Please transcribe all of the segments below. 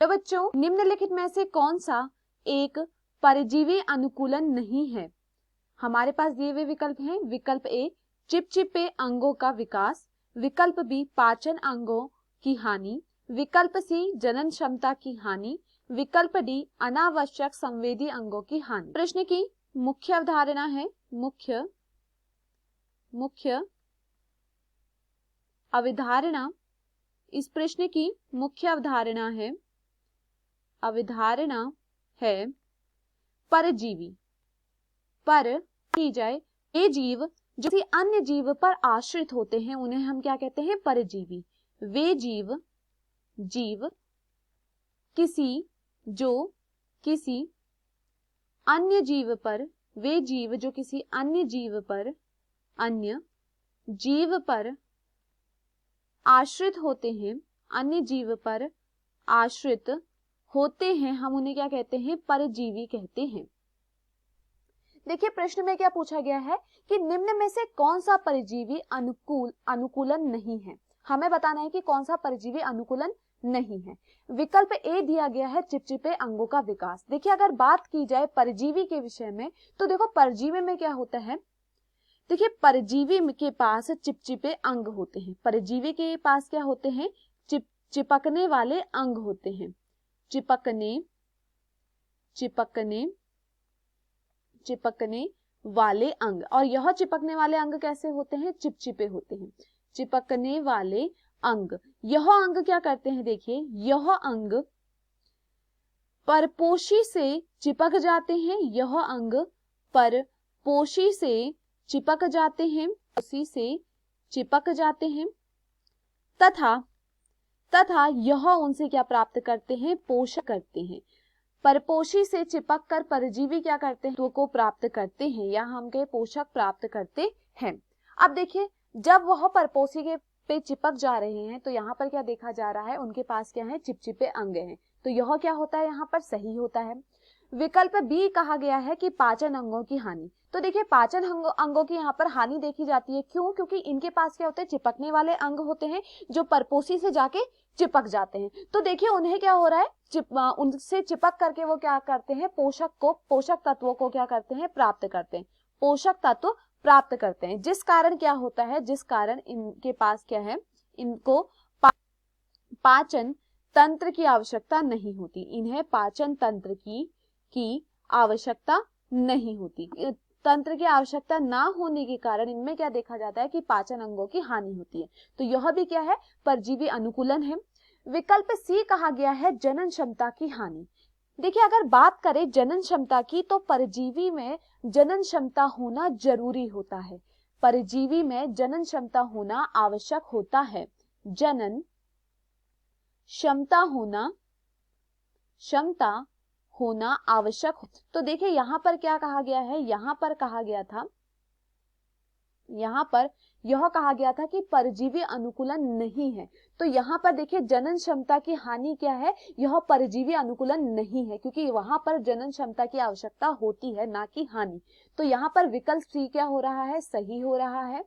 तो बच्चों निम्नलिखित में से कौन सा एक परजीवी अनुकूलन नहीं है? हमारे पास दिए हुए विकल्प हैं। विकल्प ए चिपचिपे अंगों का विकास, विकल्प बी पाचन अंगों की हानि, विकल्प सी जनन क्षमता की हानि, विकल्प डी अनावश्यक संवेदी अंगों की हानि। प्रश्न की मुख्य अवधारणा है, मुख्य अवधारणा, इस प्रश्न की मुख्य अवधारणा है परजीवी। पर की जाए ये जीव जो किसी अन्य जीव पर आश्रित होते हैं उन्हें हम क्या कहते हैं? परजीवी। वे जीव जो किसी अन्य जीव पर आश्रित होते हैं, हम उन्हें क्या कहते हैं? परजीवी कहते हैं। देखिए प्रश्न में क्या पूछा गया है कि निम्न में से कौन सा परजीवी अनुकूलन नहीं है। हमें बताना है कि कौन सा परजीवी अनुकूलन नहीं है। विकल्प ए दिया गया है चिपचिपे अंगों का विकास। देखिए अगर बात की जाए परजीवी के विषय में तो देखो परजीवी में क्या होता है। देखिए परजीवी के पास चिपचिपे अंग होते हैं। परजीवी के पास क्या होते हैं? चिपकने वाले अंग होते हैं। चिपकने वाले अंग। और यह चिपकने वाले अंग कैसे होते हैं? चिपचिपे होते हैं। चिपकने वाले अंग, यह अंग क्या करते हैं? देखिए यह अंग परपोषी से चिपक जाते हैं। यह अंग परपोषी से चिपक जाते हैं तथा यह उनसे क्या प्राप्त करते हैं? पोषण करते हैं। परपोषी से चिपक कर परजीवी क्या करते हैं? को प्राप्त करते हैं या हम के पोषक प्राप्त करते हैं। अब देखिए जब वह परपोषी के पे चिपक जा रहे हैं तो यहाँ पर क्या देखा जा रहा है? उनके पास क्या है? चिपचिपे अंग हैं। तो यह क्या होता है? यहाँ पर सही होता है। विकल्प बी कहा गया है कि पाचन अंगों की हानि। तो देखिए पाचन अंगों की यहाँ पर हानि देखी जाती है। क्यों? क्योंकि इनके पास क्या होते हैं? चिपकने वाले अंग होते हैं जो परपोषी से जाके चिपक जाते हैं। तो देखिए उन्हें क्या हो रहा है? उनसे चिपक करके वो क्या करते हैं? पोषक तत्वों को क्या करते हैं? प्राप्त करते हैं। पोषक तत्व प्राप्त करते हैं। जिस कारण क्या होता है? जिस कारण इनके पास क्या है? इनको पाचन तंत्र की आवश्यकता नहीं होती। इन्हें पाचन तंत्र की आवश्यकता नहीं होती। तंत्र की आवश्यकता ना होने के कारण इनमें क्या देखा जाता है कि पाचन अंगों की हानि होती है। तो यह भी क्या है? परजीवी अनुकूलन है। विकल्प सी कहा गया है जनन क्षमता की हानि। देखिए अगर बात करें जनन क्षमता की तो परजीवी में जनन क्षमता होना जरूरी होता है। परजीवी में जनन क्षमता होना आवश्यक होता है। जनन क्षमता होना आवश्यक हो। तो देखिए यहां पर क्या कहा गया है? यहां पर यह कहा गया था कि परजीवी अनुकूलन नहीं है। तो यहां पर देखिए जनन क्षमता की हानि क्या है? यह परजीवी अनुकूलन नहीं है क्योंकि वहां पर जनन क्षमता की आवश्यकता होती है ना कि हानि। तो यहां पर विकल्प सी क्या हो रहा है? सही हो रहा है।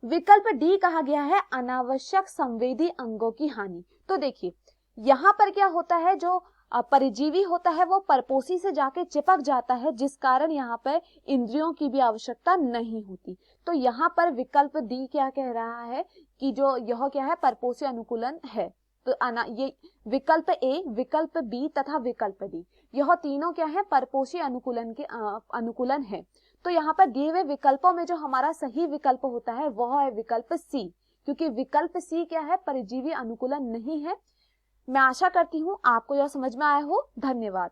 विकल्प डी कहा गया है अनावश्यक संवेदी अंगों की हानि। तो देखिए यहां पर क्या होता है? जो परजीवी होता है वो परपोषी से जाके चिपक जाता है जिस कारण यहाँ पर इंद्रियों की भी आवश्यकता नहीं होती। तो यहाँ पर विकल्प डी क्या कह रहा है कि जो यह क्या है? परपोषी अनुकूलन है। तो ये विकल्प ए, विकल्प बी तथा विकल्प डी यह तीनों क्या है? परपोषी अनुकूलन है। तो यहाँ पर दिए हुए विकल्पों में जो हमारा सही विकल्प होता है वह है विकल्प सी, क्योंकि विकल्प सी क्या है? परजीवी अनुकूलन नहीं है। मैं आशा करती हूँ आपको यह समझ में आया हो। धन्यवाद।